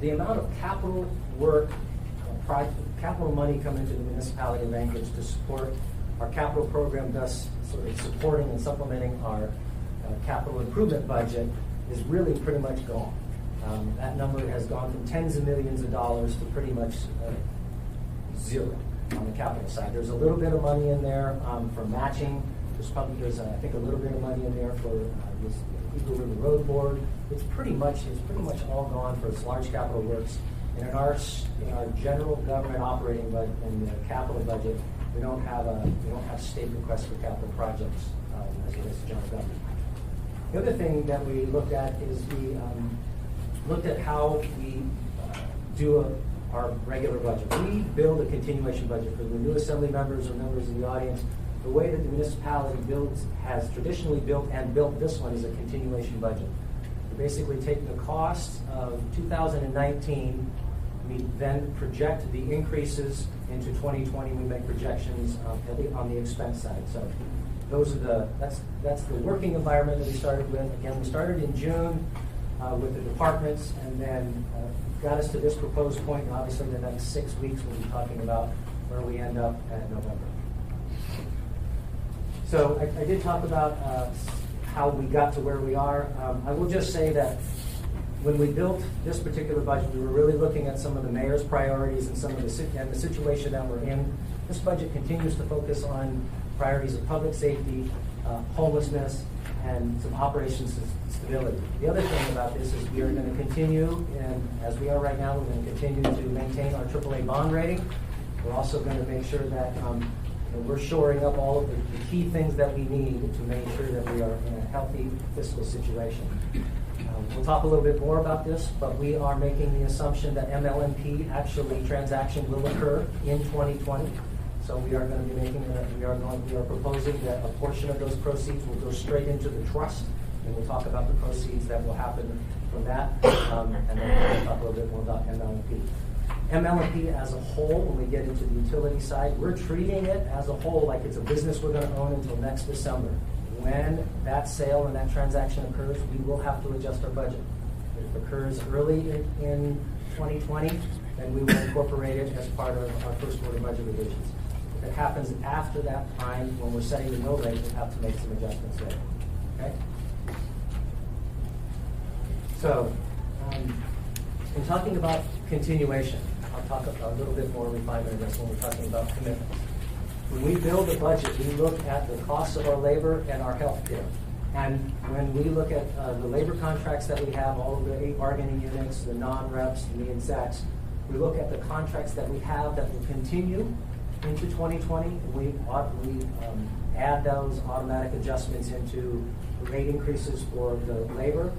the amount of capital work, capital money coming into the municipality of Anchorage to support our capital program, thus sort of supporting and supplementing our capital improvement budget, is really pretty much gone. That number has gone from tens of millions of dollars to pretty much zero on the capital side. There's a little bit of money in there for matching. There's I think a little bit of money in there for this Eagle River Road Board. It's pretty much all gone for its large capital works. And in our general government operating budget and the capital budget, we don't have state requests for capital projects as it is to general government. The other thing that we looked at is we looked at how we do our regular budget. We build a continuation budget for the new assembly members or members of the audience. The way that the municipality has traditionally built this one is a continuation budget. We basically take the costs of 2019, we then project the increases into 2020. We make projections on the expense side. So those are that's the working environment that we started with. Again, we started in June with the departments, and then got us to this proposed point. And obviously, the next 6 weeks we'll be talking about where we end up at November. So I did talk about how we got to where we are. I will just say that when we built this particular budget, we were really looking at some of the mayor's priorities and some of the situation that we're in. This budget continues to focus on priorities of public safety, homelessness, and some operations stability. The other thing about this is we are going to continue, and as we are right now, we're going to continue to maintain our AAA bond rating. We're also going to make sure that we're shoring up all of the key things that we need to make sure that we are in a healthy fiscal situation. We'll talk a little bit more about this, but we are making the assumption that MLMP transaction will occur in 2020. So we are going to be we are proposing that a portion of those proceeds will go straight into the trust, and we'll talk about the proceeds that will happen from that, and then we'll talk a little bit more about MLMP. MLMP as a whole, when we get into the utility side, we're treating it as a whole like it's a business we're going to own until next December. When that sale and that transaction occurs, we will have to adjust our budget. If it occurs early in 2020, then we will incorporate it as part of our first quarter budget revisions. If it happens after that time, when we're setting the mill rate, we'll have to make some adjustments there. Okay? So, in talking about continuation, I'll talk a little bit more refinement of this when we're talking about commitments. When we build a budget, we look at the costs of our labor and our health care. And when we look at the labor contracts that we have, all of the 8 bargaining units, the non-reps, and the execs, we look at the contracts that we have that will continue into 2020. We add those automatic adjustments into rate increases for the labor.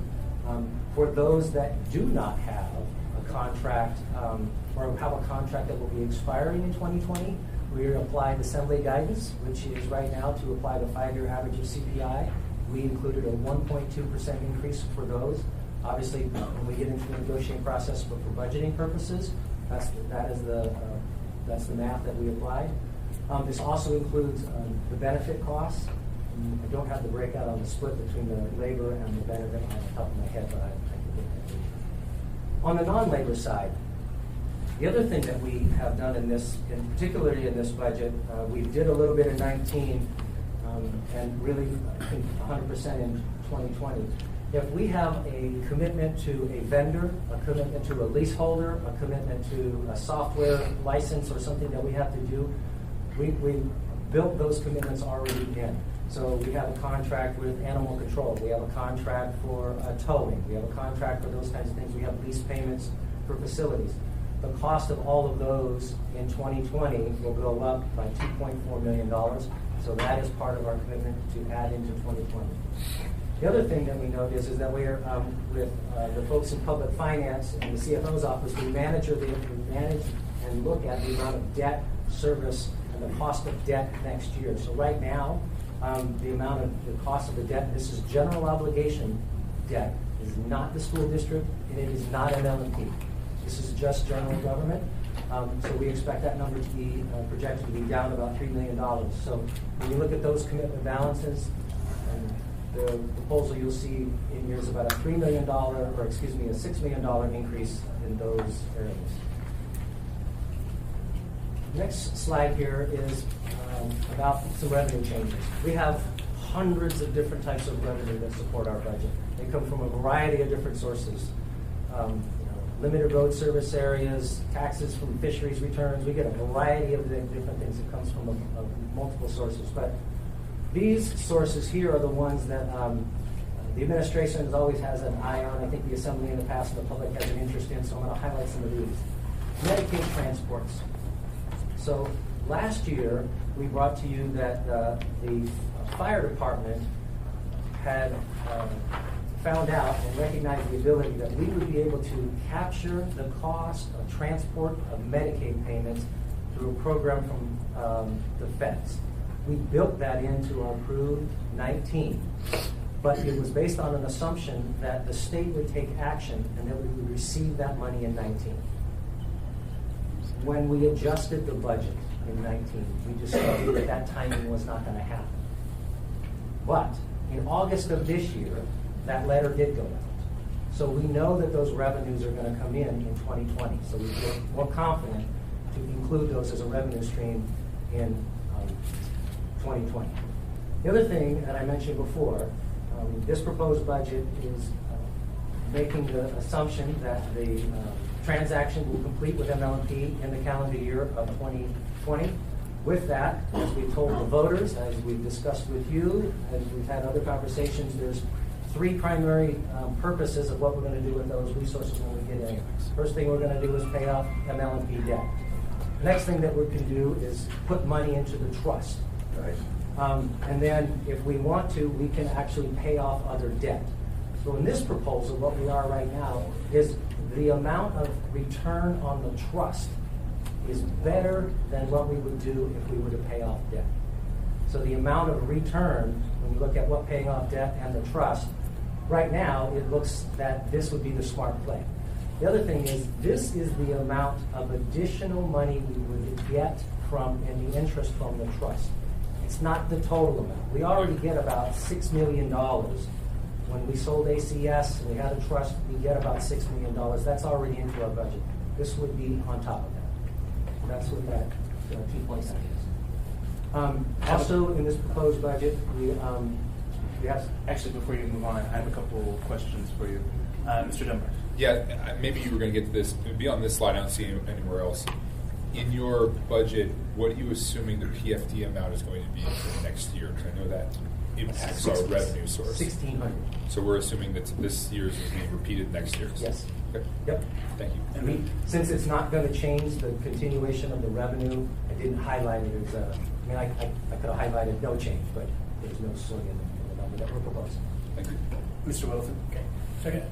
For those that do not have a contract or have a contract that will be expiring in 2020, we apply the assembly guidance, which is right now to apply the 5-year average of CPI. We included a 1.2% increase for those. Obviously, when we get into the negotiating process, but for budgeting purposes, that's the math that we applied. This also includes the benefit costs. I don't have the breakout on the split between the labor and the benefit on the top of my head, but I can get that. On the non-labor side, the other thing that we have done particularly in this budget, we did a little bit in 19 and really 100% in 2020. If we have a commitment to a vendor, a commitment to a leaseholder, a commitment to a software license or something that we have to do, we built those commitments already in. So we have a contract with animal control. We have a contract for towing. We have a contract for those kinds of things. We have lease payments for facilities. The cost of all of those in 2020 will go up by $2.4 million. So that is part of our commitment to add into 2020. The other thing that we note is that we're with the folks in public finance and the CFO's office, we manage and look at the amount of debt service and the cost of debt next year. So right now, the cost of the debt, this is general obligation debt. It is not the school district, and it is not MLMP. This is just general government. So we expect that number to be projected to be down about $3 million. So when you look at those commitment balances, the proposal you'll see in here is about a $3 million, or excuse me, a $6 million increase in those areas. Next slide here is about some revenue changes. We have hundreds of different types of revenue that support our budget. They come from a variety of different sources. Limited road service areas, taxes from fisheries returns. We get a variety of different things that comes from multiple sources. But these sources here are the ones that the administration always has an eye on. I think the Assembly in the past and the public has an interest in, so I'm going to highlight some of these. Medicaid transports. So last year, we brought to you that the fire department had found out and recognized the ability that we would be able to capture the cost of transport of Medicaid payments through a program from the feds. We built that into our approved 19, but it was based on an assumption that the state would take action and that we would receive that money in 19. When we adjusted the budget in 19, we discovered that that timing was not going to happen. But in August of this year, that letter did go out. So we know that those revenues are going to come in 2020. So we feel more confident to include those as a revenue stream in 2020. The other thing that I mentioned before, this proposed budget is making the assumption that the transaction will complete with MLP in the calendar year of 2020. With that, as we told the voters, as we've discussed with you, as we've had other conversations, there's three primary purposes of what we're going to do with those resources when we get in. First thing we're going to do is pay off MLP debt. Next thing that we can do is put money into the trust. Right. And then if we want to, we can actually pay off other debt. So in this proposal, what we are right now is the amount of return on the trust is better than what we would do if we were to pay off debt. So the amount of return, when you look at what paying off debt and the trust, right now it looks that this would be the smart play. The other thing is, this is the amount of additional money we would get from in the interest from the trust. It's not the total amount. We already get about $6 million. When we sold ACS and we had a trust, we get about $6 million. That's already into our budget. This would be on top of that. That's what that 2.9 is. Also, in this proposed budget, we have... Actually, before you move on, I have a couple questions for you. Mr. Dunbar. Yeah, maybe you were going to get to this. Beyond this slide, I don't see anywhere else. In your budget, what are you assuming the PFD amount is going to be for next year? Because I know that impacts our revenue source. 1,600. So we're assuming that this year's is being repeated next year. Yes. Okay. Yep. Thank you. And since it's not going to change the continuation of the revenue, I didn't highlight it as a. I mean, I could have highlighted no change, but there's no swing in the number that we're proposing. Thank you. Mr. Wilson. Okay. Second.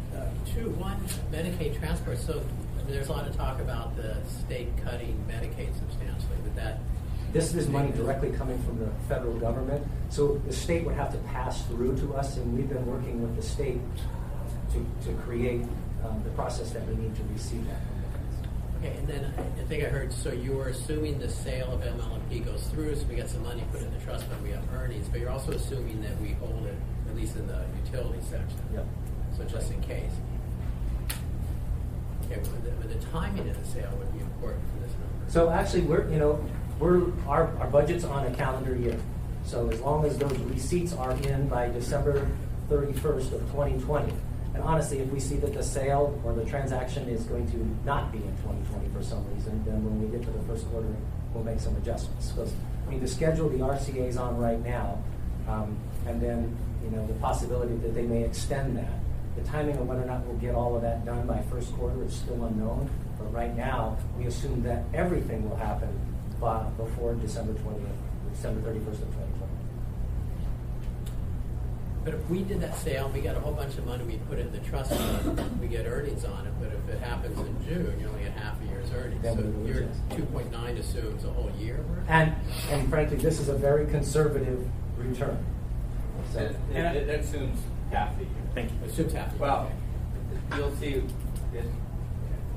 One, Medicaid transport. So there's a lot of talk about the state cutting Medicaid substantially. Would that... This is money directly coming from the federal government. So the state would have to pass through to us, and we've been working with the state to create the process that we need to receive that. Okay, and then I think I heard, so you were assuming the sale of MLMP goes through, so we got some money put in the trust fund, we have earnings, but you're also assuming that we hold it, at least in the utility section. Yep. So just in case. Okay, but the timing of the sale would be important for this number. So actually, our budget's on a calendar year. So as long as those receipts are in by December 31st of 2020, and honestly, if we see that the sale or the transaction is going to not be in 2020 for some reason, then when we get to the first quarter, we'll make some adjustments. Because I mean, the schedule the RCA is on right now, and then the possibility that they may extend that. The timing of whether or not we'll get all of that done by first quarter is still unknown. But right now, we assume that everything will happen before December 31st of 2020. But if we did that sale, we got a whole bunch of money, we put it in the trust fund, we get earnings on it, but if it happens in June, you only get half a year's earnings. Then so your 2.9 assumes a whole year worth? And frankly, this is a very conservative return. So, It assumes half the year. Thank you. Assumes half the year. Well, you'll see,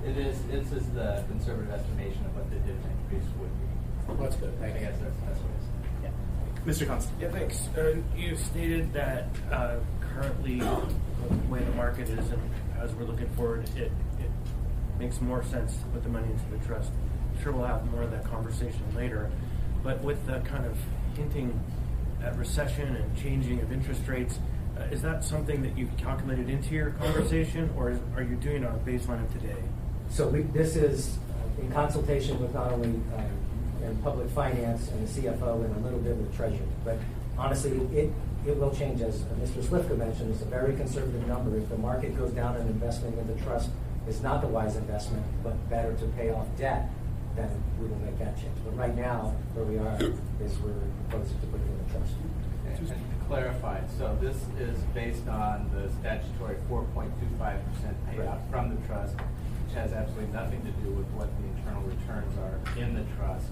this is the conservative estimation of what the dividend increase would be. Well, that's good. I guess that's what it is. Yeah. Mr. Constant. Yeah, thanks. You stated that currently the way the market is and as we're looking forward, it makes more sense to put the money into the trust. I'm sure we'll have more of that conversation later. But with the kind of hinting at recession and changing of interest rates, is that something that you've calculated into your conversation, or are you doing it on a baseline of today? So this is in consultation with not only in public finance and the CFO and a little bit with Treasury. But honestly, it will change. As Mr. Slifka mentioned, it's a very conservative number. If the market goes down and investment in the trust is not the wise investment, but better to pay off debt, then we will make that change. But right now, where we are is we're proposing to put it in the trust. And to clarify, so this is based on the statutory 4.25% payout from the trust, which has absolutely nothing to do with what the internal returns are in the trust.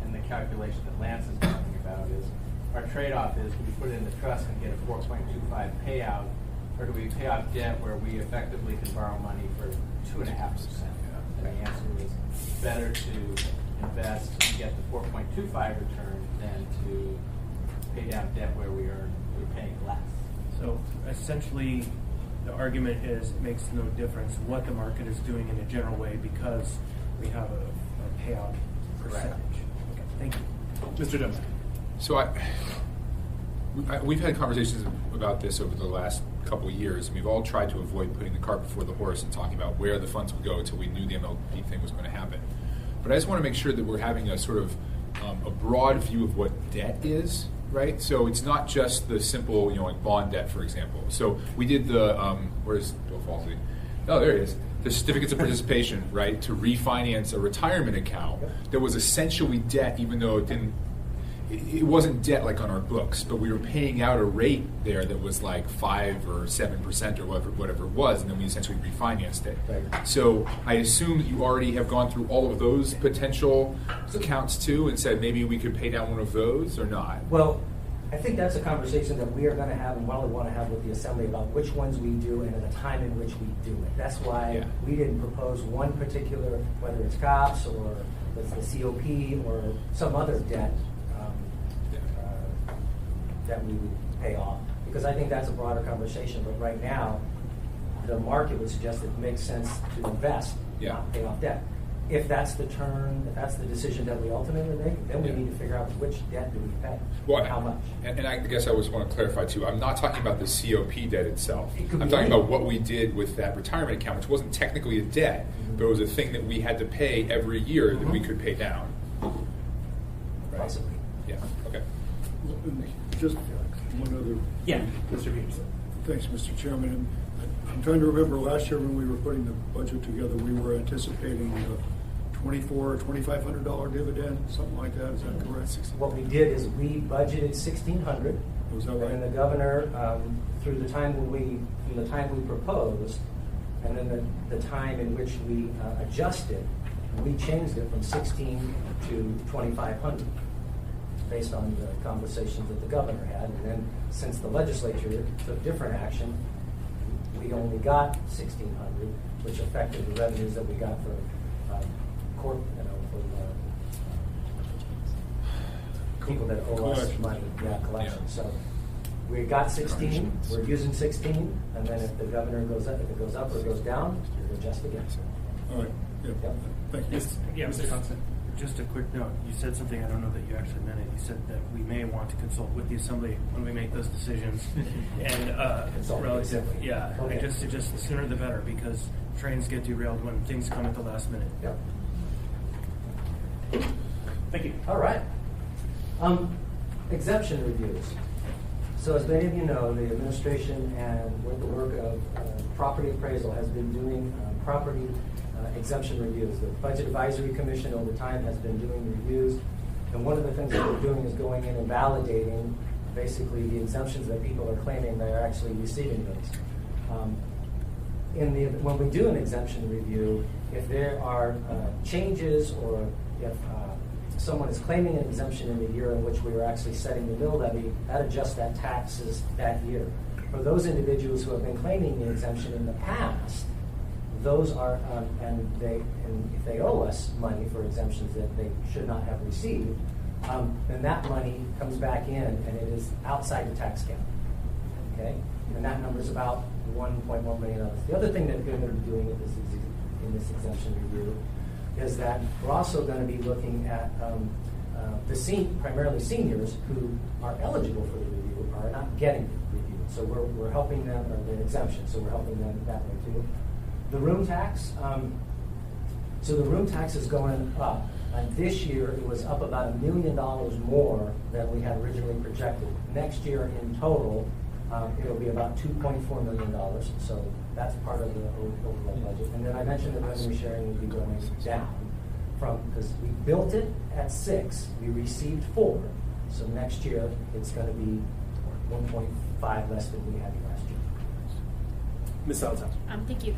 And the calculation that Lance is talking about is, our trade-off is, do we put it in the trust and get a 4.25 payout, or do we pay off debt where we effectively can borrow money for 2.5%? And the answer is better to invest and get the 4.25 return than to pay down debt where we're paying less. So essentially, the argument is it makes no difference what the market is doing in a general way because we have a payout percentage. Okay, thank you. Mr. Jones. So we've had conversations about this over the last couple of years, and we've all tried to avoid putting the cart before the horse and talking about where the funds would go until we knew the MLP thing was going to happen. But I just want to make sure that we're having a sort of a broad view of what debt is, right? So it's not just the simple, like bond debt, for example. So we did the, where's Bill Falsey? Oh, there he is. The certificates of participation, right, to refinance a retirement account that was essentially debt, even though it wasn't debt like on our books, but we were paying out a rate there that was like 5 or 7% or whatever it was, and then we essentially refinanced it. Right. So I assume that you already have gone through all of those potential accounts too, and said maybe we could pay down one of those or not. Well, I think that's a conversation that we are going to have and probably want to have with the Assembly about which ones we do and at the time in which we do it. That's why we didn't propose one particular, whether it's COPS or it's the COP or some other debt that we would pay off, because I think that's a broader conversation. But right now, the market would suggest it makes sense to invest, not pay off debt. If that's the decision that we ultimately make, then we need to figure out which debt do we pay, and how much. And I guess I always want to clarify too, I'm not talking about the COP debt itself. I'm talking anything. about what we did with that retirement account, which wasn't technically a debt, but it was a thing that we had to pay every year that we could pay down. Right? Possibly. Yeah, okay. Just one other. Yeah, Mr. Peterson. Thanks, Mr. Chairman. And I'm trying to remember last year when we were putting the budget together, we were anticipating a $2,400 or $2,500 dividend, something like that. Is that correct? What we did is we budgeted $1,600. Was that right? And the governor, through the time we proposed, and then the time in which we adjusted, we changed it from 16 to 2,500. Based on the conversations that the governor had. And then since the legislature took different action, we only got 1,600, which affected the revenues that we got for court, for people that owe us money, collection. Yeah. So we got 16, we're using 16, and then if the governor goes up, if it goes up or goes down, we'll adjust again. All right. Yeah. Yep. Thank you. Yeah, Mr. Constant. Just a quick note. You said something, I don't know that you actually meant it. You said that we may want to consult with the Assembly when we make those decisions. And Consult with the Assembly. Okay. I just suggest the sooner the better, because trains get derailed when things come at the last minute. Yep. Thank you. All right. Exemption reviews. So as many of you know, the administration and with the work of property appraisal has been doing property exemption reviews. The Budget Advisory Commission over time has been doing reviews, and one of the things that we're doing is going in and validating basically the exemptions that people are claiming they're actually receiving those. When we do an exemption review, if there are changes or if someone is claiming an exemption in the year in which we are actually setting the mill levy, that adjusts that taxes that year. For those individuals who have been claiming the exemption in the past, those are, and if they owe us money for exemptions that they should not have received, then that money comes back in and it is outside the tax cap. Okay? And that number is about $1.1 million. The other thing that we're going to be doing in this exemption review is that we're also going to be looking at primarily seniors who are eligible for the review are not getting reviewed. So we're helping them, or the exemption, so we're helping them that way too. The room tax, so the room tax is going up. And this year it was up about $1 million more than we had originally projected. Next year in total, it'll be about $2.4 million. So that's part of the overall budget. And then I mentioned that revenue sharing will be going down because we built it at 6, we received 4. So next year it's going to be 1.5 less than we had last year. Ms. Salazar. Thank you.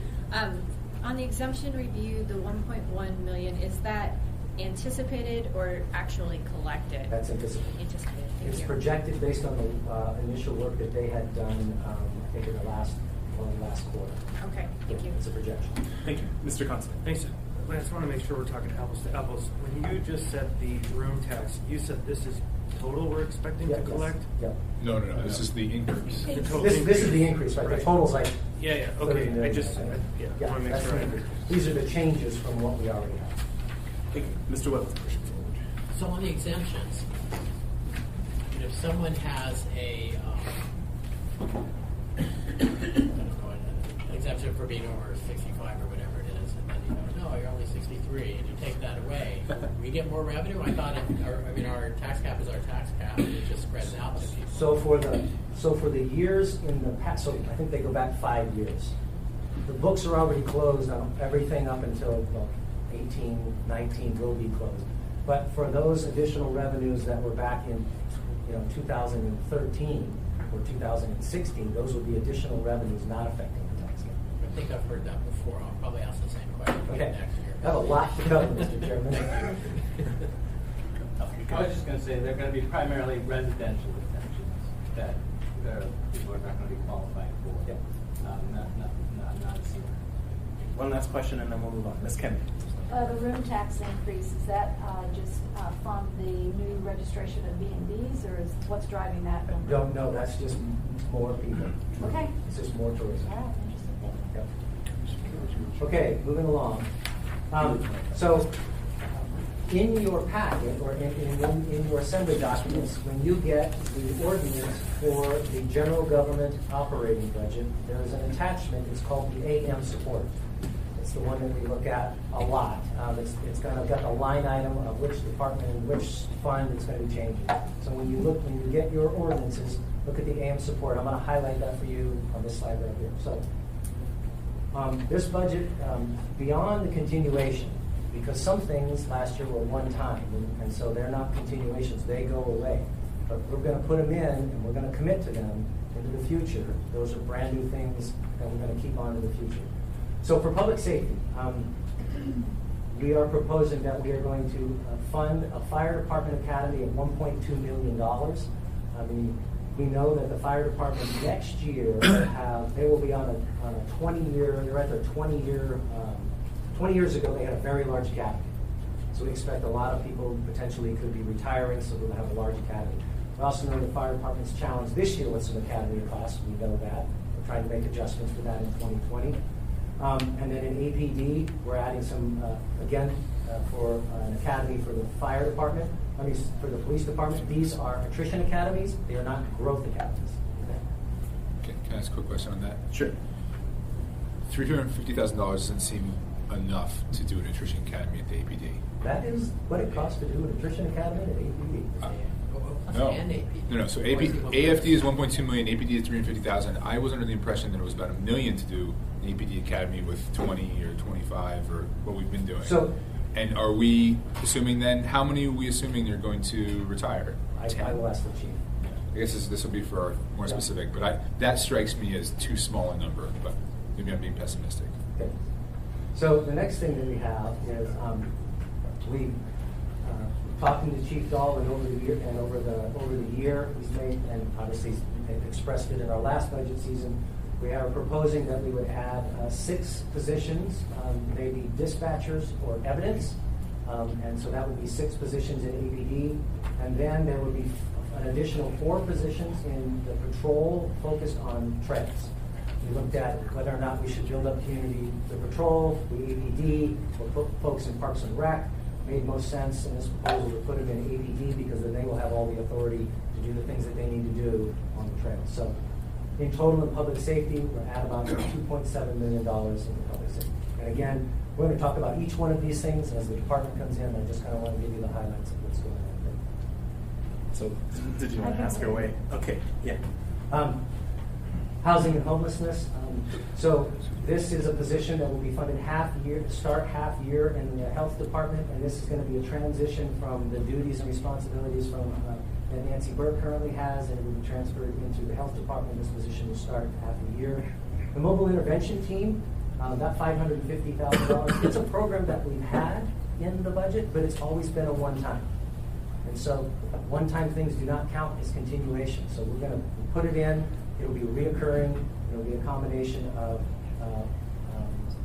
On the exemption review, the 1.1 million, is that anticipated or actually collected? That's anticipated. Anticipated. Thank It's you. projected based on the initial work that they had done, I think in the last quarter. Okay, thank you. It's a projection. Thank you. Mr. Constable. Thanks. I just want to make sure we're talking apples to apples. When you just said the room tax, you said this is total we're expecting Yeah, to yes. collect? Yep. No. This is the increase. The total This is the increase, right? The total's like. Yeah, 30 okay. million, I just, think. I want to make that's sure I the understand. increase. These are the changes from what we already have. Thank you. Mr. Wells. So on the exemptions, if someone has an exemption for being over 65 or whatever it is, and then you go, no, you're only 63, and you take that away, we get more revenue? I thought, our tax cap is our tax cap, and it just spreads out to people. So for the years in the past, so I think they go back 5 years. The books are already closed on everything up until 18, 19 will be closed. But for those additional revenues that were back in 2013 or 2016, those would be additional revenues not affecting the tax cap. I think I've heard that before. I'll probably ask the same question Okay. next year. I have a lot to cover, Mr. Chairman. I was just going to say, they're going to be primarily residential exemptions that people are not going to be qualifying for. Yeah. Not sewer. One last question, and then we'll move on. Ms. Kennedy. The room tax increase, is that just from the new registration of B&Bs, or is what's driving that number? Don't know, that's just more people. Okay. It's just more tourism. All right, interesting. Thank you. Yep. Okay, moving along. So in your packet or in your assembly documents, when you get the ordinance for the general government operating budget, there is an attachment. It's called the AM support. It's the one that we look at a lot. It's got the line item of which department and which fund it's going to be changing. So when you get your ordinances, look at the AM support. I'm going to highlight that for you on this slide right here. So this budget, beyond the continuation, because some things last year were one time, and so they're not continuations, they go away. But we're going to put them in, and we're going to commit to them into the future. Those are brand new things that we're going to keep on in the future. So for public safety, we are proposing that we are going to fund a fire department academy at $1.2 million. I mean, we know that the fire department next year they will be on a 20-year. They're at their 20-year. 20 years ago, they had a very large academy. So we expect a lot of people potentially could be retiring, so we'll have a large academy. We also know the fire department's challenge this year with some academy costs. We know that. We're trying to make adjustments for that in 2020. And then in APD, we're adding some, for an academy for the fire department, for the police department. These are attrition academies. They are not growth academies. Okay? Can I ask a quick question on that? Sure. $350,000 doesn't seem enough to do an attrition academy at the APD. That is what it costs to do an attrition academy at APD. No. And AP. No. So AFD is 1.2 million. APD is 350,000. I was under the impression that it was about $1 million to do an APD academy with 20 or 25 or what we've been doing. So, and are we assuming then? How many are we assuming are going to retire? I will ask the chief. I guess this will be for more specific, but that strikes me as too small a number. But maybe I'm being pessimistic. Okay. So the next thing that we have is we talking to Chief Dahl and over the year he's made, and obviously he's expressed it in our last budget season. We are proposing that we would add 6 positions, maybe dispatchers or evidence. And so that would be 6 positions in APD. And then there would be an additional 4 positions in the patrol focused on trails. We looked at whether or not we should build up the patrol, the APD, or put folks in Parks and Rec. Made most sense in this proposal to put them in APD because then they will have all the authority to do the things that they need to do on the trails. So in total in public safety, we're at about $2.7 million in the public safety. And again, we're going to talk about each one of these things as the department comes in. I just kind of want to give you the highlights of what's going on there. So, did you want to ask her away? Okay, yeah. Housing and homelessness. So this is a position that will be funded half year in the health department, and this is going to be a transition from the duties and responsibilities from that Nancy Burke currently has, and it will be transferred into the health department. This position will start half a year. The mobile intervention team, that $550,000, it's a program that we've had in the budget, but it's always been a one-time. And so one-time things do not count as continuation. So we're going to put it in. It'll be reoccurring. It'll be a combination of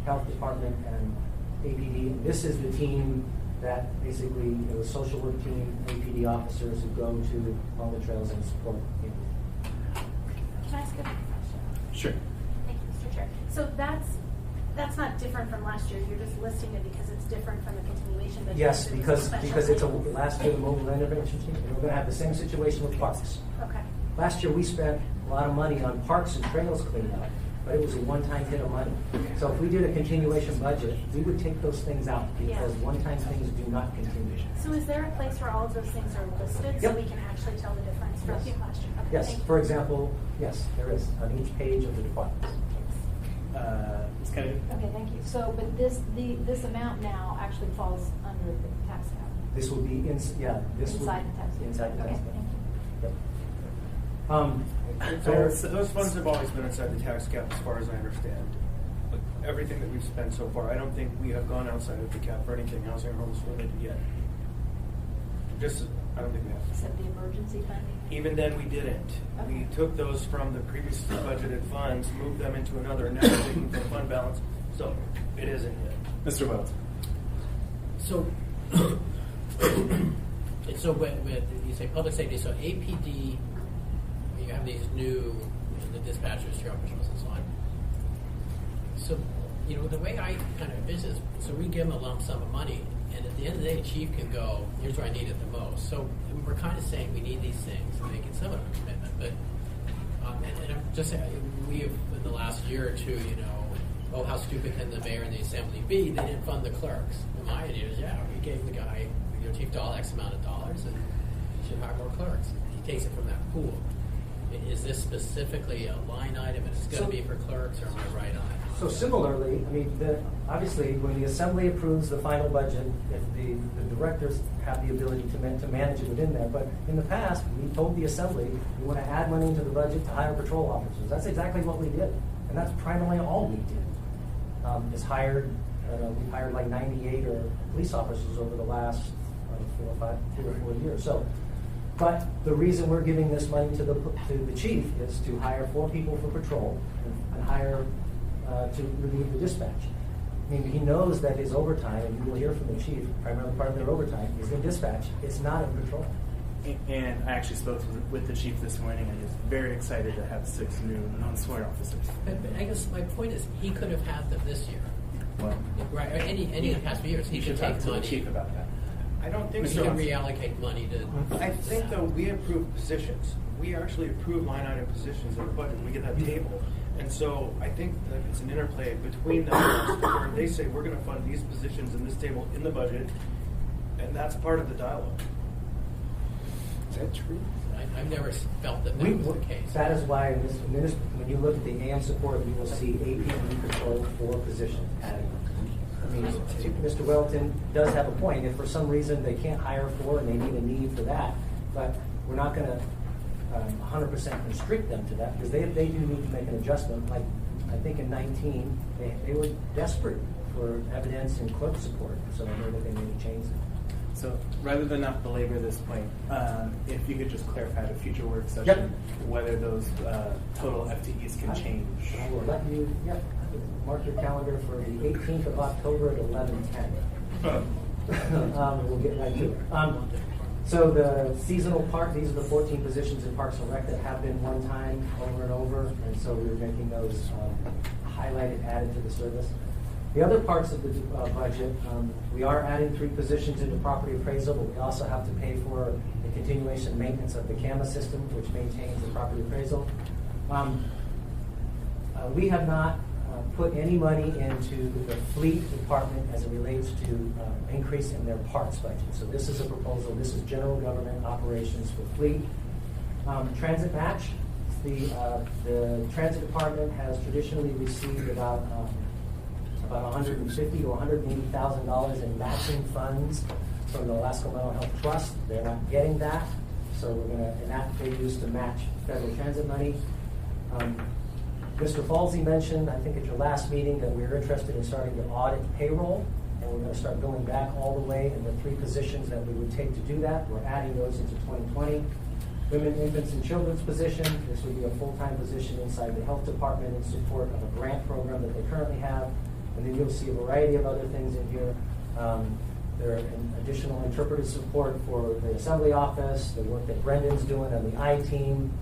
health department and APD. And this is the team that basically, the social work team, APD officers who go to all the trails and support. Can I ask a question? Sure. Thank you, Mr. Chair. So that's not different from last year. You're just listing it because it's different from the continuation. But Yes, because it's thing. last year the mobile intervention team, and we're going to have the same situation with parks. Okay. Last year we spent a lot of money on parks and trails cleanup, but it was a one-time hit of money. So if we did a continuation budget, we would take those things out because one-time things do not continue. So is there a place where all of those things are listed so Yep. we can actually tell the difference from Yes. last year? Okay, Yes, thank you. for example, yes, there is on each page of the departments. Ms. Kennedy? Okay, thank you. So, but this amount now actually falls under the tax cap. This will be Inside the tax cap. Inside the Okay, tax cap. thank you. Yep. Those funds have always been inside the tax cap, as far as I understand. Like, everything that we've spent so far, I don't think we have gone outside of the cap for anything housing or homeless related yet. I don't think we have. Except the emergency funding? Even then, we didn't. Okay. We took those from the previously budgeted funds, moved them into another, and now we're taking from fund balance. So it isn't yet. Mr. Wells? So, so when you say public safety, so APD, you have these new, the dispatchers, trail patrols, and so on. So, the way I kind of envision is, so we give them a lump sum of money, and at the end of the day, the chief can go, here's where I need it the most. So we're kind of saying we need these things, and making some of a commitment. But, and I'm just saying, we have, in the last year or two, oh, how stupid can the mayor and the assembly be? They didn't fund the clerks. And my idea is, we gave the guy, Chief Dahl, X amount of dollars, and he should hire more clerks. He takes it from that pool. Is this specifically a line item, and it's going to be for clerks, or am I right on it? So similarly, obviously, when the assembly approves the final budget, if the directors have the ability to manage it within there. But in the past, we told the assembly, we want to add money into the budget to hire patrol officers. That's exactly what we did. And that's primarily all we did. We've hired like 98 police officers over the last 3 or 4 years. So, but the reason we're giving this money to the chief is to hire 4 people for patrol and hire to relieve the dispatch. I mean, he knows that his overtime, and you will hear from the chief, primarily part of their overtime is in dispatch. It's not in patrol. And I actually spoke with the chief this morning, and he's very excited to have 6 new non-sworn officers. But I guess my point is, he could have had them this year. Well, Right, or any of the past few years. He you could should talk take to the money. chief about that. I don't think He so. can reallocate money to. I think, though, we approve positions. We actually approve line item positions in the budget. We get that table. And so I think that it's an interplay between them where they say, we're going to fund these positions in this table in the budget, and that's part of the dialogue. Is that true? I've never felt that was the case. That is why when you look at the AM support, you will see APD patrol 4 positions added. I mean, Mr. Welton does have a point. If for some reason they can't hire 4 and they need a need for that, but we're not going to 100% restrict them to that because they do need to make an adjustment. Like I think in 19, they were desperate for evidence and clerk support, so I know that they made a change. So rather than not belabor this point, if you could just clarify at a future work session Yep. whether those total FTEs can change. I will let you, mark your calendar for the 18th of October at 11:10. We'll get right to it. So the seasonal park, these are the 14 positions in Parks and Rec that have been one time over and over, and so we're making those highlighted, added to the service. The other parts of the budget, we are adding 3 positions into property appraisal, but we also have to pay for the continuation maintenance of the CAMA system, which maintains the property appraisal. We have not put any money into the fleet department as it relates to increase in their parts budget. So this is a proposal. This is general government operations for fleet. Transit match. The transit department has traditionally received about $150,000 to $180,000 in matching funds from the Alaska Mental Health Trust. They're not getting that, so we're going to, and that they use to match federal transit money. Mr. Falsey mentioned, I think at your last meeting, that we're interested in starting to audit payroll, and we're going to start going back all the way in the 3 positions that we would take to do that. We're adding those into 2020. Women, infants, and children's position. This would be a full-time position inside the health department in support of a grant program that they currently have. And then you'll see a variety of other things in here. There are additional interpretive support for the assembly office, the work that Brendan's doing on the I-team,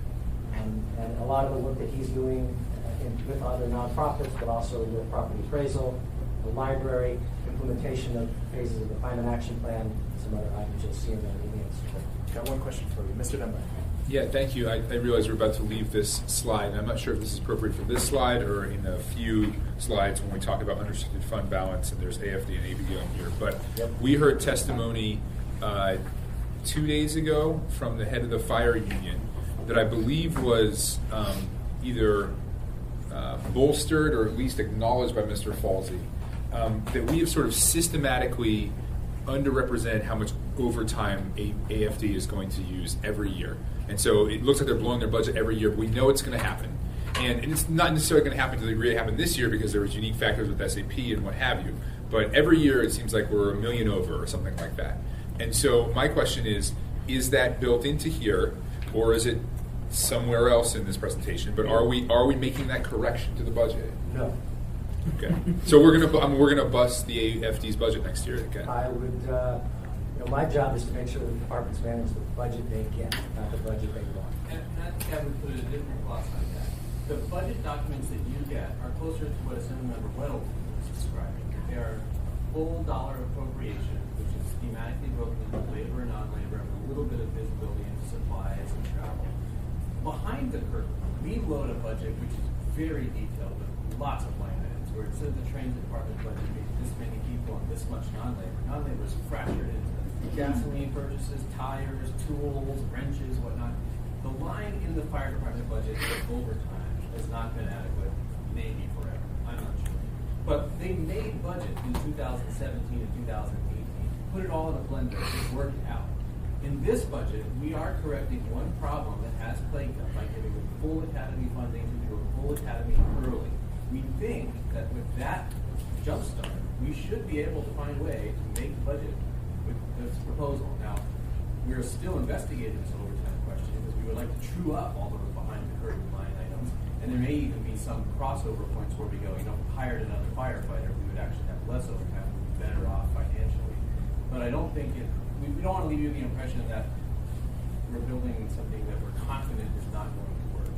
and a lot of the work that he's doing with other nonprofits, but also with property appraisal, the library, implementation of phases of the climate action plan, some other items you'll see in there. Got one question for you, Mr. Dunbar. Yeah, thank you. I realize we're about to leave this slide, and I'm not sure if this is appropriate for this slide or in a few slides when we talk about unrestricted fund balance, and there's AFD and ABD on here. But we heard testimony 2 days ago from the head of the fire union that I believe was either bolstered or at least acknowledged by Mr. Falsey, that we have sort of systematically underrepresented how much overtime AFD is going to use every year. And so it looks like they're blowing their budget every year, but we know it's going to happen. And it's not necessarily going to happen to the degree it happened this year because there was unique factors with SAP and what have you. But every year it seems like we're $1 million over or something like that. And so my question is that built into here, or is it somewhere else in this presentation? But are we making that correction to the budget? No. Okay. So we're gonna bust the AFD's budget next year again. I would. My job is to make sure that the departments manage the budget they get, not the budget they want. And I think I would put a different gloss on that. The budget documents that you get are closer to what Assemblymember Weddle was describing. They are full dollar appropriation, which is schematically broken into labor and non-labor, and a little bit of visibility into supplies and travel. Behind the curtain, we load a budget which is very detailed with lots of line items, where it says the transit department budget means this many people and this much non-labor. Non-labor is fractured into gasoline purchases, tires, tools, wrenches, whatnot. The line in the fire department budget for overtime has not been adequate, maybe forever. I'm not sure. But they made budget in 2017 and 2018. Put it all in a blender, it worked out. In this budget, we are correcting one problem that has plagued them by giving them full academy funding to do a full academy early. We think that with that jumpstart, we should be able to find a way to make the budget with this proposal. Now, we're still investigating this overtime question because we would like to true up all those behind the curtain line items, and there may even be some crossover points where we go, hired another firefighter, we would actually have less overtime, we'd be better off financially. But I don't think we don't want to leave you the impression that we're building something that we're confident is not going to work.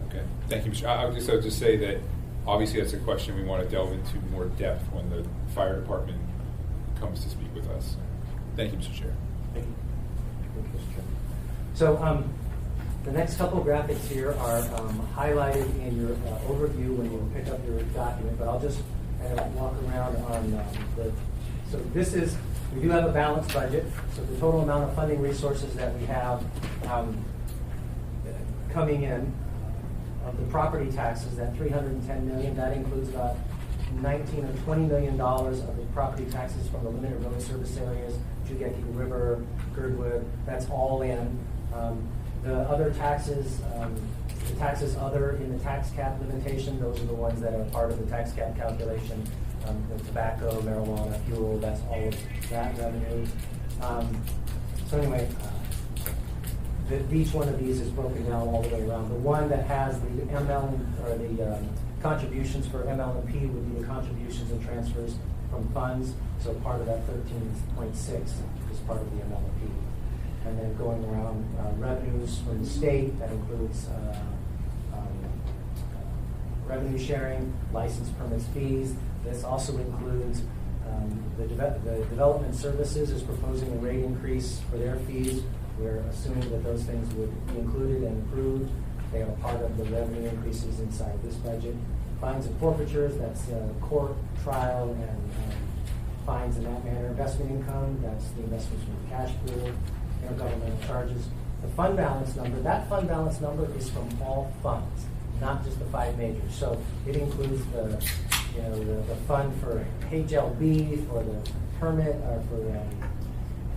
Okay, thank you, Mr. I would just say that obviously that's a question we want to delve into more depth when the fire department comes to speak with us. Thank you, Mr. Chair. Thank you. Thank you, Mr. Chair. So the next couple of graphics here are highlighted in your overview when you pick up your document, but I'll just walk around on so this is, we do have a balanced budget, so the total amount of funding resources that we have coming in of the property taxes, that $310 million, that includes about $19 or $20 million of the property taxes from the limited road service areas, Chugaki River, Girdwood, that's all in. The other taxes, the taxes other in the tax cap limitation, those are the ones that are part of the tax cap calculation. The tobacco, marijuana, fuel, that's all of that revenue. So anyway, each one of these is broken down all the way around. The one that has the ML or the contributions for ML&P would be the contributions and transfers from funds, so part of that 13.6 is part of the MLP. And then going around revenues from the state, that includes revenue sharing, license permits, fees. This also includes the development services is proposing a rate increase for their fees. We're assuming that those things would be included and approved. They are part of the revenue increases inside this budget. Fines and forfeitures, that's court, trial, and fines in that manner. Investment income, that's the investments from the cash pool. Intergovernmental charges. The fund balance number, that fund balance number is from all funds, not just the 5 majors. So it includes the fund for HLB, for the permit, or for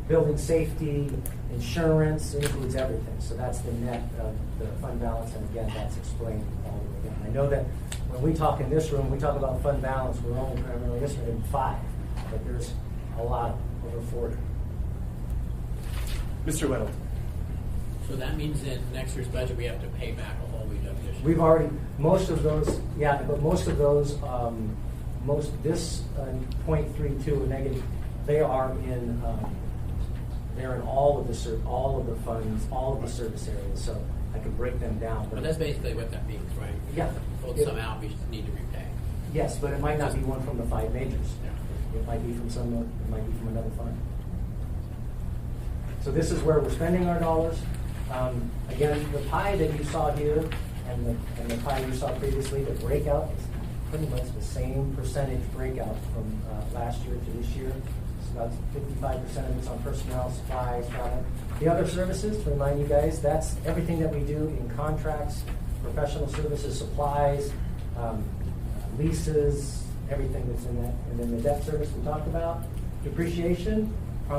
building safety, insurance. It includes everything. So that's the net of the fund balance, and again, that's explained all the way down. I know that when we talk in this room, we talk about fund balance, we're only primarily interested in 5, but there's a lot, over 40. Mr. Weddle. So that means in next year's budget, we have to pay back a whole reduction. We've already, most of those, yeah, but most of those, this 0.32 or negative, they are in, they're in all of the funds, all of the service areas. So I could break them down. But that's basically what that means, right? Yeah. Pull some out, we need to repay. Yes, but it might not be one from the 5 majors. Yeah. It might be from it might be from another fund. So this is where we're spending our dollars. Again, the pie that you saw here and the pie you saw previously, the breakout is pretty much the same percentage breakout from last year to this year. It's about 55% of it's on personnel, supplies, travel. The other services, to remind you guys, that's everything that we do in contracts, professional services, supplies, leases, everything that's in that. And then the debt service we talked about. Depreciation,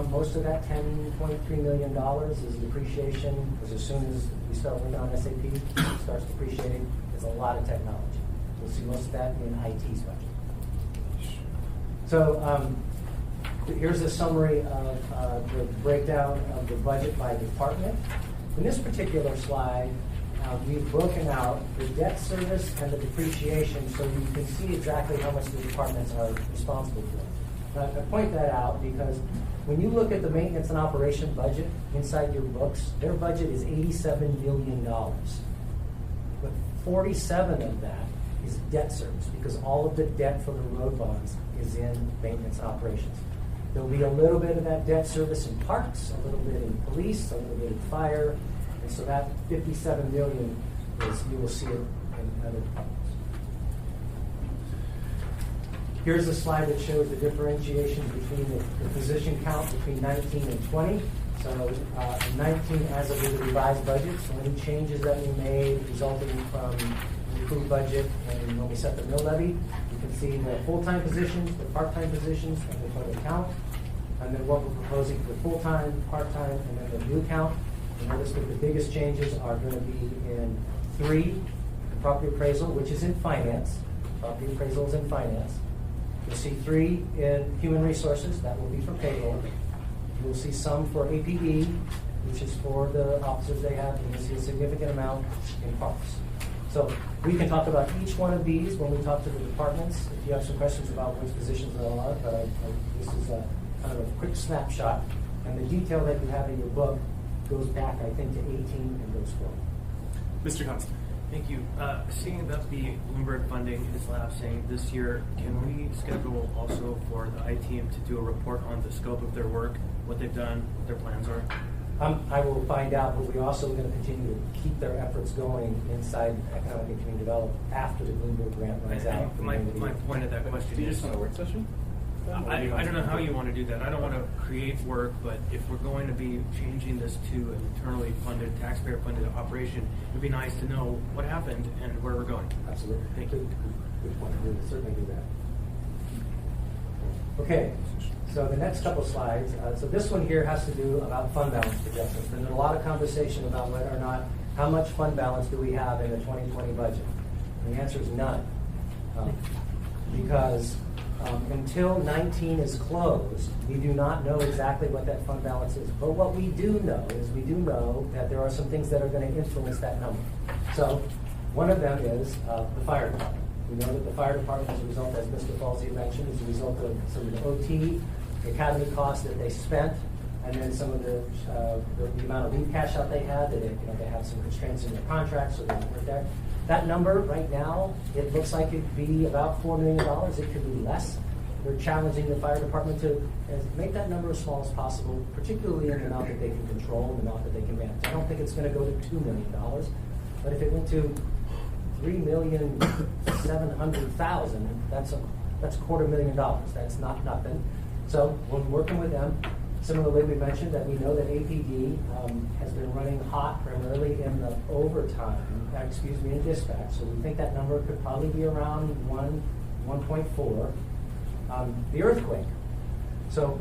most of that $10.3 million is depreciation, because as soon as we start working on SAP, it starts depreciating. It's a lot of technology. You'll see most of that in IT's budget. So here's a summary of the breakdown of the budget by department. In this particular slide, we've broken out the debt service and the depreciation so you can see exactly how much the departments are responsible for. Now, I point that out because when you look at the maintenance and operation budget inside your books, their budget is $87 million. But 47 of that is debt service because all of the debt for the road bonds is in maintenance and operations. There'll be a little bit of that debt service in parks, a little bit in police, a little bit in fire, and so that 57 million is, you will see it in other departments. Here's a slide that shows the differentiation between the position count between 19 and 20. So 19 as of the revised budget, so any changes that we made resulting from the approved budget and when we set the mill levy, you can see the full-time positions, the part-time positions, and the total count. And then what we're proposing for full-time, part-time, and then the new count. You notice that the biggest changes are going to be in 3, the property appraisal, which is in finance. Property appraisal is in finance. You'll see 3 in human resources, that will be for payroll. You'll see some for APD, which is for the officers they have, and you'll see a significant amount in parks. So we can talk about each one of these when we talk to the departments. If you have some questions about which positions there are, but this is a kind of a quick snapshot. And the detail that you have in your book goes back, I think, to 18 and goes forward. Mr. Constant. Thank you. Seeing that the Bloomberg funding is lapsing this year, can we schedule also for the IT team to do a report on the scope of their work, what they've done, what their plans are? I will find out, but we're also going to continue to keep their efforts going inside economic and community development after the Bloomberg grant runs out. My point of that question is, on a work session? I don't know how you want to do that. I don't want to create work, but if we're going to be changing this to an internally funded, taxpayer-funded operation, it'd be nice to know what happened and where we're going. Absolutely. Thank you. Good point. We will certainly do that. Okay, so the next couple slides. So this one here has to do about fund balance projections. There's been a lot of conversation about whether or not, how much fund balance do we have in the 2020 budget? And the answer is none. Because until 19 is closed, we do not know exactly what that fund balance is. But what we do know is we do know that there are some things that are going to influence that number. So one of them is the fire department. We know that the fire department, as a result, as Mr. Falsey mentioned, as a result of some of the OT, the academy costs that they spent, and then some of the amount of leave cash out they had, that they have some constraints in their contracts, so they weren't there. That number right now, it looks like it could be about $4 million. It could be less. We're challenging the fire department to make that number as small as possible, particularly in the amount that they can control and the amount that they can manage. I don't think it's going to go to $2 million, but if it went to $3,700,000, that's $250,000. That's not nothing. So we're working with them. Similarly, we mentioned that we know that APD has been running hot primarily in the overtime, in dispatch. So we think that number could probably be around 1.4. The earthquake. So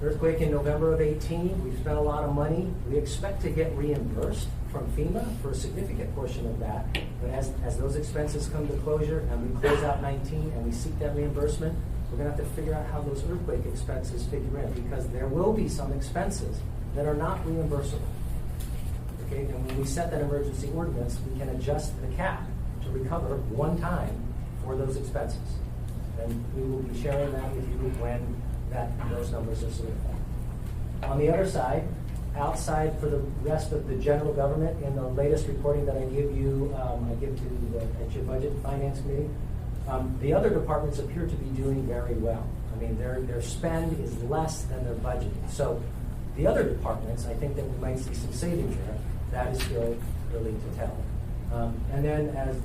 earthquake in November of 18, we've spent a lot of money. We expect to get reimbursed from FEMA for a significant portion of that. But as those expenses come to closure and we close out 19 and we seek that reimbursement, we're going to have to figure out how those earthquake expenses figure in, because there will be some expenses that are not reimbursable. Okay, and when we set that emergency ordinance, we can adjust the cap to recover one time for those expenses. And we will be sharing that with you when those numbers are solidified. On the other side, outside for the rest of the general government, in the latest reporting that I give you, at your Budget and Finance Committee, the other departments appear to be doing very well. I mean, their spend is less than their budget. So the other departments, I think that we might see some savings there. That is still early to tell. And then, as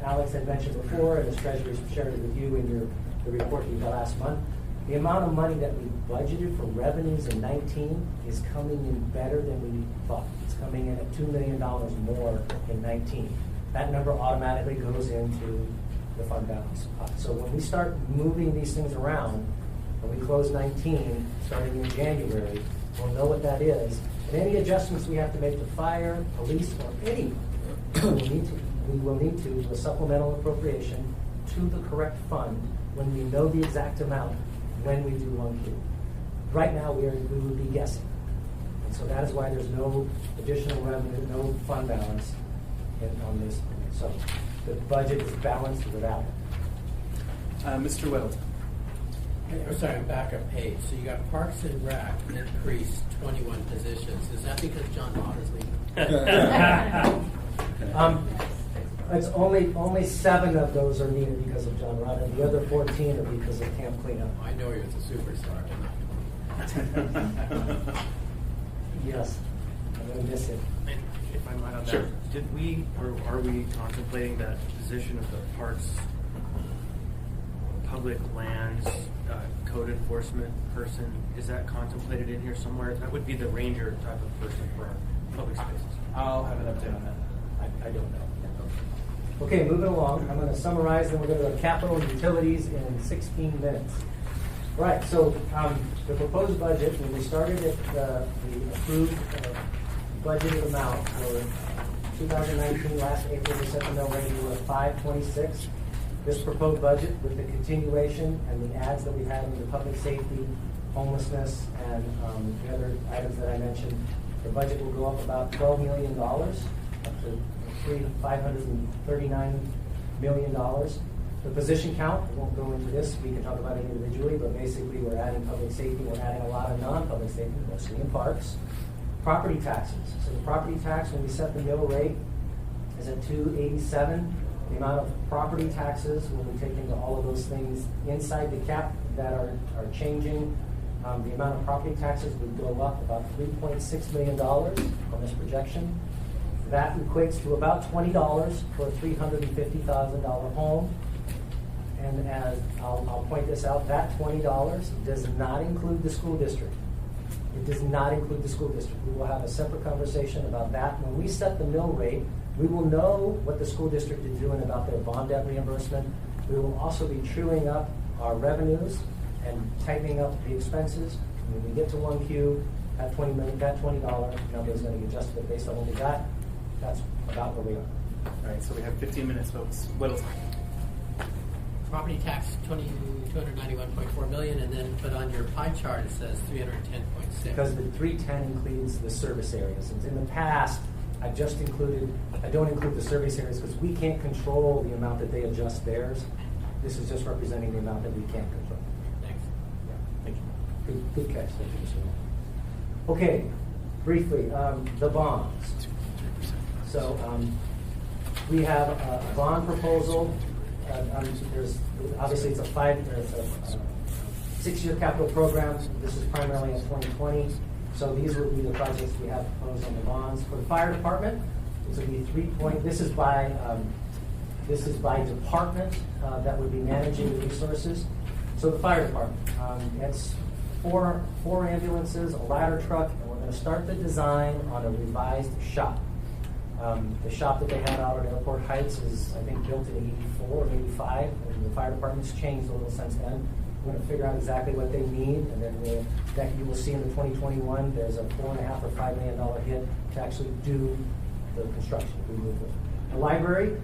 Alex had mentioned before, and as Treasury shared it with you in the report you got last month, the amount of money that we budgeted for revenues in 19 is coming in better than we thought. It's coming in at $2 million more in 19. That number automatically goes into the fund balance. So when we start moving these things around, when we close 19, starting in January, we'll know what that is. And any adjustments we have to make to fire, police, or anyone, we will need to do a supplemental appropriation to the correct fund when we know the exact amount when we do 1Q. Right now, we would be guessing. And so that is why there's no additional revenue, no fund balance on this. So the budget is balanced without it. Mr. Weld. I'm sorry, I'm back up page. So you got Parks and Rec increased 21 positions. Is that because John Rod is leaving? It's only 7 of those are needed because of John Rod, and the other 14 are because of camp cleanup. I know he was a superstar, but not. Yes, I'm going to miss it. If I might on Sure. that, did we or are we contemplating that position of the parks public lands code enforcement person? Is that contemplated in here somewhere? That would be the ranger type of person for our public spaces. I'll have an update on that. I don't know. Okay, moving along. I'm going to summarize, then we're going to go to capital and utilities in 16 minutes. Right, so the proposed budget, when we started at the approved budgeted amount for 2019, last April, we set the mill rate, we were at 526. This proposed budget, with the continuation and the adds that we've had in the public safety, homelessness, and the other items that I mentioned, the budget will go up about $12 million, up to $539 million. The position count, I won't go into this, we can talk about it individually, but basically we're adding public safety, we're adding a lot of non-public safety, mostly in parks. Property taxes. So the property tax, when we set the mill rate, is at $287. The amount of property taxes, when we take into all of those things inside the cap that are changing, the amount of property taxes would go up about $3.6 million on this projection. That equates to about $20 for a $350,000 home. And as I'll point this out, that $20 does not include the school district. It does not include the school district. We will have a separate conversation about that. When we set the mill rate, we will know what the school district is doing about their bond debt reimbursement. We will also be truing up our revenues and tightening up the expenses. When we get to 1Q, that $20 number is going to get adjusted based on what we got. That's about where we are. All right, so we have 15 minutes, folks. What else? Property tax, $291.4 million, and then, but on your pie chart, it says 310.6. Because the 310 includes the service areas. And in the past, I don't include the service areas because we can't control the amount that they adjust theirs. This is just representing the amount that we can't control. Thanks. Yeah. Thank you. Good catch. Thank you, Mr. Moore. Okay, briefly, the bonds. So we have a bond proposal. Obviously it's a 6-year capital program. This is primarily in 2020. So these will be the projects we have proposed on the bonds. For the fire department, this will be this is by department that would be managing the resources. So the fire department, it's four ambulances, a ladder truck, and we're going to start the design on a revised shop. The shop that they had out at Airport Heights is, I think, built in '84 or '85, and the fire department's changed a little since then. We're going to figure out exactly what they need, and then you will see in the 2021 there's a $4.5 or $5 million hit to actually do the construction. We move it. The library,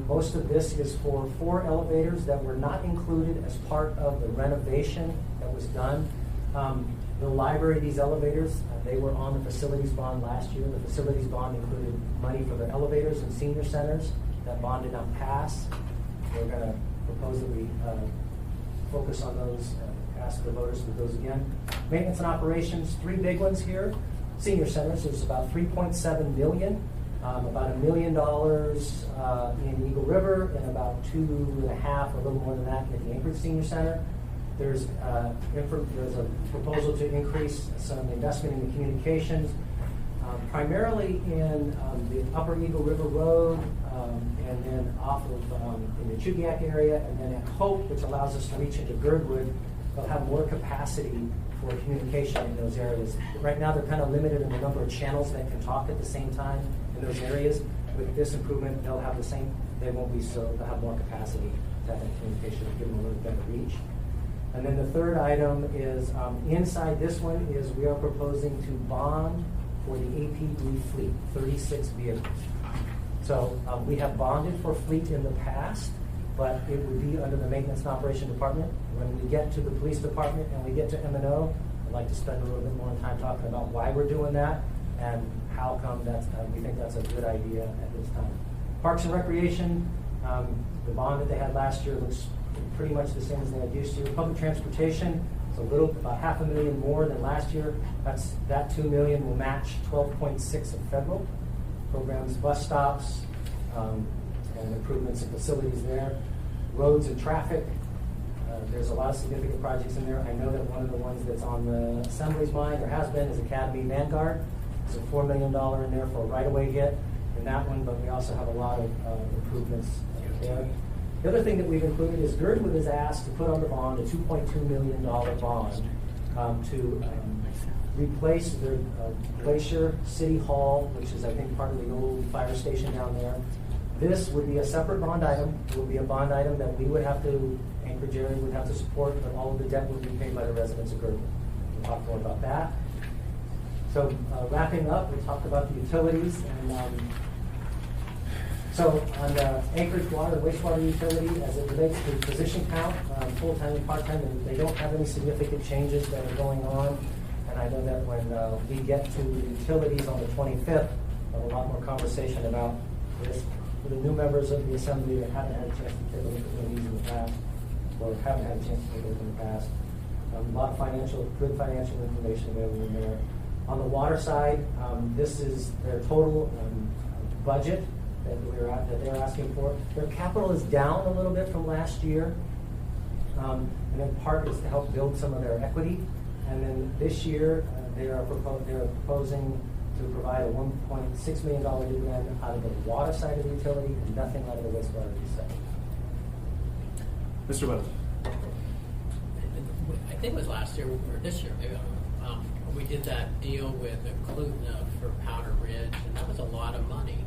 most of this is for 4 elevators that were not included as part of the renovation that was done. The library, these elevators, they were on the facilities bond last year. The facilities bond included money for the elevators and senior centers. That bond did not pass. We're going to propose that we focus on those, ask the voters to do those again. Maintenance and operations, 3 big ones here. Senior centers, there's about $3.7 million, about $1 million in Eagle River, and about 2.5, a little more than that, in the Anchorage Senior Center. There's a proposal to increase some investment in the communications, primarily in the Upper Eagle River Road, and then off of in the Chugiak area, and then at Hope, which allows us to reach into Girdwood. They'll have more capacity for communication in those areas. Right now, they're kind of limited in the number of channels that can talk at the same time in those areas. With this improvement, they'll have the same. They won't be so. They'll have more capacity to have that communication, give them a little better reach. And then the third item is inside this one is we are proposing to bond for the APD fleet, 36 vehicles. So we have bonded for fleet in the past, but it would be under the maintenance and operation department. When we get to the police department and we get to M&O, I'd like to spend a little bit more time talking about why we're doing that and how come we think that's a good idea at this time. Parks and Recreation, the bond that they had last year looks pretty much the same as they had used to. Public transportation, it's about $500,000 more than last year. That $2 million will match 12.6 of federal programs, bus stops, and improvements in facilities there. Roads and traffic, there's a lot of significant projects in there. I know that one of the ones that's on the Assembly's mind, or has been, is Academy Vanguard. There's a $4 million in there for a right-of-way hit in that one, but we also have a lot of improvements there. The other thing that we've included is Girdwood is asked to put on the bond a $2.2 million bond to replace their Glacier City Hall, which is, I think, part of the old fire station down there. This would be a separate bond item. It would be a bond item that we would have to, Anchorage area would have to support, but all of the debt would be paid by the residents of Girdwood. We'll talk more about that. So wrapping up, we talked about the utilities. And so on the Anchorage water and wastewater utility, as it relates to position count, full-time and part-time, they don't have any significant changes that are going on. And I know that when we get to the utilities on the 25th, we'll have a lot more conversation about this. For the new members of the Assembly that haven't had a chance to take a look at these in the past, or haven't had a chance to take a look in the past, a lot of good financial information available in there. On the water side, this is their total budget that they're asking for. Their capital is down a little bit from last year, and then part is to help build some of their equity. And then this year, they are proposing to provide a $1.6 million dividend out of the water side of the utility and nothing out of the wastewater side. Mr. Weatherly. I think it was last year or this year, maybe. We did that deal with the Klutna for Powder Ridge, and that was a lot of money.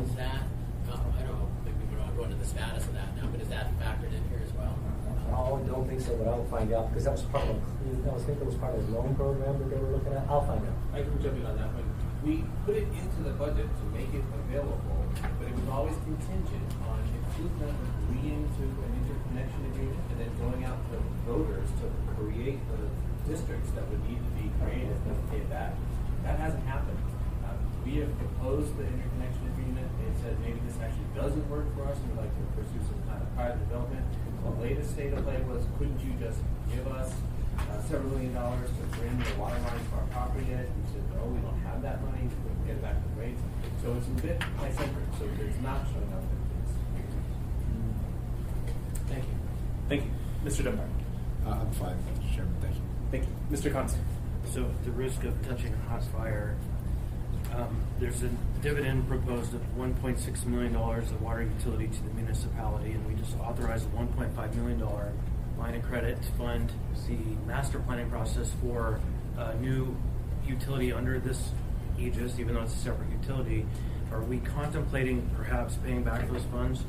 Is that, I don't know, maybe we don't go into the status of that now, but is that factored in here as well? I don't think so, but I'll find out, because that was part of I think that was part of the loan program that they were looking at. I'll find out. I can jump in on that one. We put it into the budget to make it available, but it was always contingent on if Klutna agreeing to an interconnection agreement and then going out to voters to create the districts that would need to be created to pay it back. That hasn't happened. we have proposed the interconnection agreement. They said maybe this actually doesn't work for us and we'd like to pursue some kind of private development. The latest state of play was, couldn't you just give us several $1 million to bring the water line to our property edge? We said, no, we don't have that money. We couldn't get it back to the rates. So it's a bit eccentric. So it's not showing up in this. Thank you. Thank you. Mr. Dunbar. I'm fine, Mr. Chairman, thank you. Thank you. Mr. Constable. So at the risk of touching a hot fire, there's a dividend proposed of $1.6 million of water utility to the municipality, and we just authorized a $1.5 million line of credit to fund the master planning process for a new utility under this aegis, even though it's a separate utility. Are we contemplating perhaps paying back those funds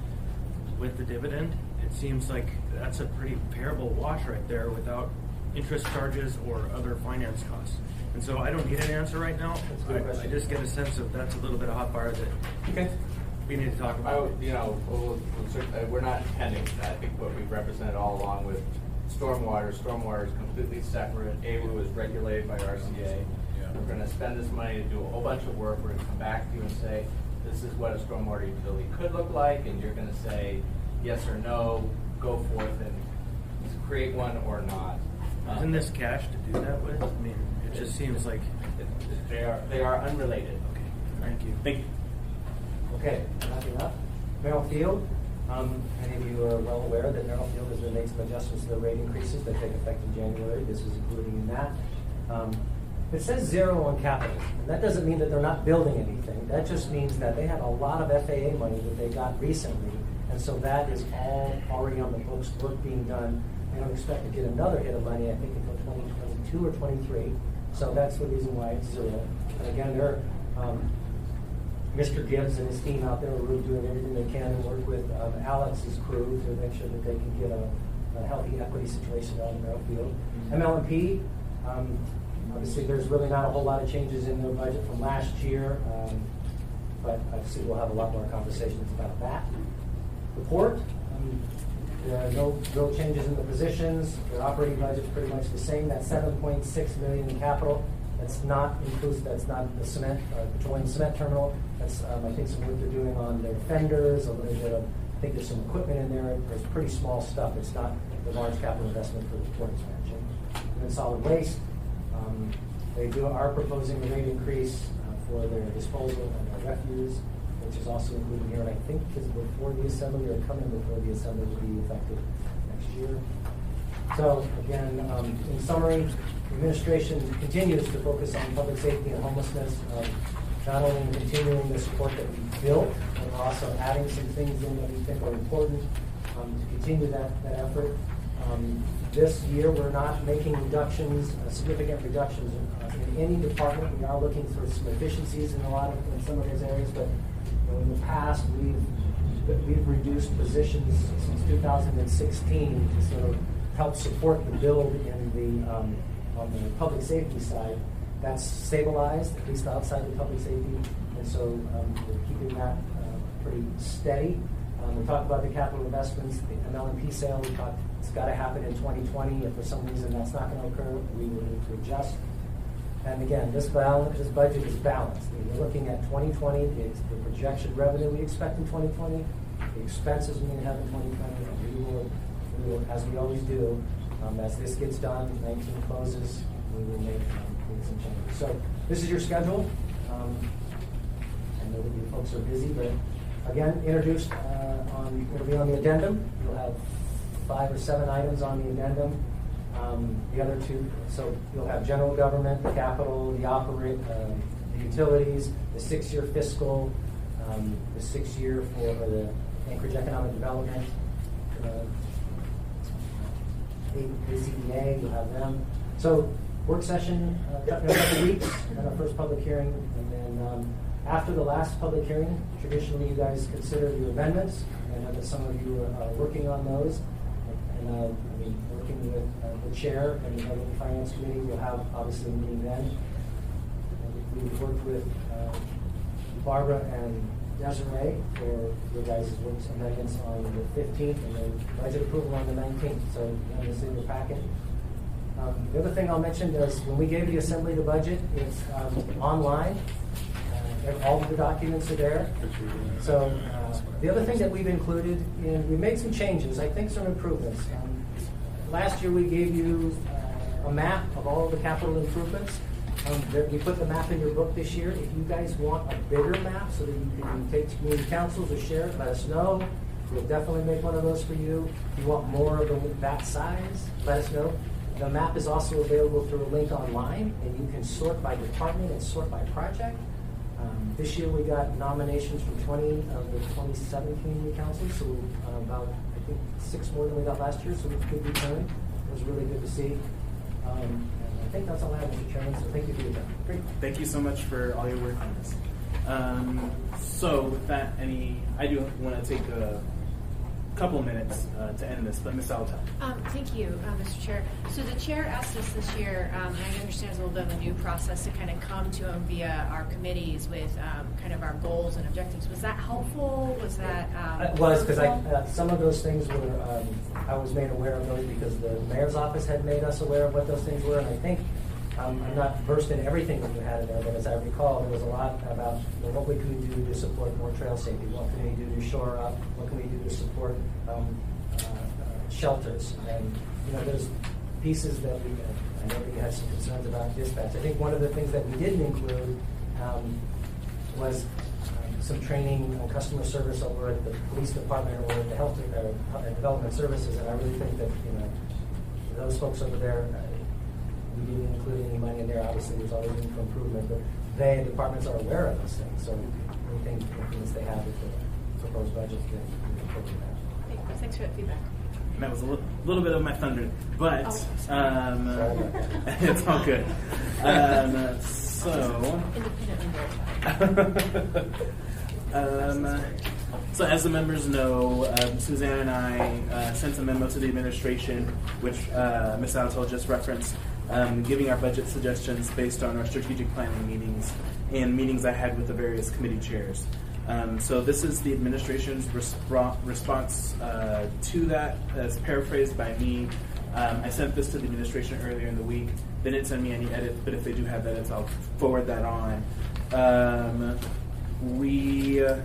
with the dividend? It seems like that's a pretty parable wash right there without interest charges or other finance costs. And so I don't get an answer right now. That's a good question. I just get a sense of that's a little bit of hot fire that Okay. we need to talk about. We're not intending that. I think what we've represented all along with stormwater is completely separate. AWU is regulated by RCA. We're going to spend this money to do a whole bunch of work. We're going to come back to you and say, this is what a stormwater utility could look like, and you're going to say yes or no, go forth and create one or not. Isn't this cash to do that with? I mean, it just seems like They are unrelated. okay. Thank you. Thank you. Okay, wrapping up. Merrill Field, many of you are well aware that Merrill Field has been made some adjustments to the rate increases that take effect in January. This is including in that. It says 0 on capital. And that doesn't mean that they're not building anything. That just means that they had a lot of FAA money that they got recently. And so that is all already on the books, work being done. They don't expect to get another hit of money, I think, until 2022 or 23. So that's the reason why it's 0. And again, they're, Mr. Gibbs and his team out there are really doing everything they can and work with Alex's crew to make sure that they can get a healthy equity situation out in Merrill Field. ML&P, obviously there's really not a whole lot of changes in their budget from last year, but obviously we'll have a lot more conversations about that. The port, there are no real changes in the positions. Their operating budget's pretty much the same. That $7.6 million in capital, that's not inclusive, that's not the cement, petroleum cement terminal. That's, I think, some work they're doing on their fenders, a little bit of, I think there's some equipment in there. There's pretty small stuff. It's not the large capital investment for the port expansion. And then solid waste, they are proposing a rate increase for their disposal and their refuse, which is also included here, and I think is before the assembly or coming before the assembly will be effective next year. So again, in summary, the administration continues to focus on public safety and homelessness, not only in continuing the support that we built, but also adding some things in that we think are important to continue that effort. This year, we're not making reductions, significant reductions in any department. We are looking for some efficiencies in some of those areas, but in the past, we've reduced positions since 2016 to sort of help support the build in on the public safety side. That's stabilized, at least outside the public safety, and so we're keeping that pretty steady. We talked about the capital investments, the ML&P sale. We talked it's got to happen in 2020. If for some reason that's not going to occur, we will need to adjust. And again, this budget is balanced. We're looking at 2020, the projection revenue we expect in 2020, the expenses we have in 2020, and we will, as we always do, as this gets done, 19 closes, we will make some changes. So this is your schedule. I know that you folks are busy, but again, it'll be on the addendum. You'll have 5 or 7 items on the addendum. The other 2, so you'll have general government, the capital, the utilities, the 6-year fiscal, the 6-year for the Anchorage Economic Development, ACDA, you'll have them. So work session in a couple weeks, and then our first public hearing, and then after the last public hearing, traditionally you guys consider your amendments. I know that some of you are working on those. And working with the chair and the Government Finance Committee, we'll have obviously a meeting then. And we've worked with Barbara and Desiree for your guys' works amendments on the 15th and then budget approval on the 19th. So you know, this in your packet. The other thing I'll mention is when we gave the Assembly the budget, it's online. all of the documents are there. So the other thing that we've included, we made some changes, I think some improvements. Last year we gave you a map of all of the capital improvements. We put the map in your book this year. If you guys want a bigger map so that you can take to community councils or share it, let us know. We'll definitely make one of those for you. If you want more of that size, let us know. The map is also available through a link online, and you can sort by department and sort by project. This year we got nominations from 20 of the 27 community councils, so about, I think, 6 more than we got last year, so it was a good return. It was really good to see. And I think that's all I have, Mr. Chairman, so thank you for your time. Great. Thank you so much for all your work on this. So with that, I do want to take a couple of minutes to end this, but Ms. Alta. Thank you, Mr. Chair. So the chair asked us this year, and I understand it's a little bit of a new process to kind of come to him via our committees with kind of our goals and objectives. Was that helpful? Was that It was, because some of those things were, I was made aware of those because the mayor's office had made us aware of what those things were, and I think I'm not versed in everything that you had in there, but as I recall, there was a lot about what we can do to support more trail safety, what can we do to shore up, what can we do to support shelters, and there's pieces that I know that you had some concerns about dispatch. I think one of the things that we didn't include was some training on customer service over at the police department or at the health development services, and I really think that those folks over there. We didn't include any money in there. Obviously, there's always room for improvement, but they departments are aware of those things. So anything improvements they have with the proposed budget can incorporate that. Thanks for that feedback. And that was a little bit of my thunder, but Sorry about that. it's all good. So, Independently verified. So as the members know, Suzanne and I sent a memo to the administration, which Ms. Alto just referenced, giving our budget suggestions based on our strategic planning meetings and meetings I had with the various committee chairs. So this is the administration's response to that, as paraphrased by me. I sent this to the administration earlier in the week. They didn't send me any edits, but if they do have edits, I'll forward that on.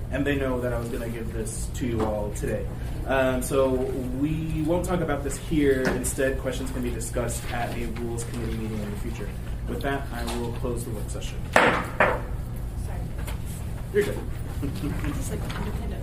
And they know that I was going to give this to you all today. So we won't talk about this here. Instead, questions can be discussed at a Rules Committee meeting in the future. With that, I will close the work session. Sorry. You're good. It's like independent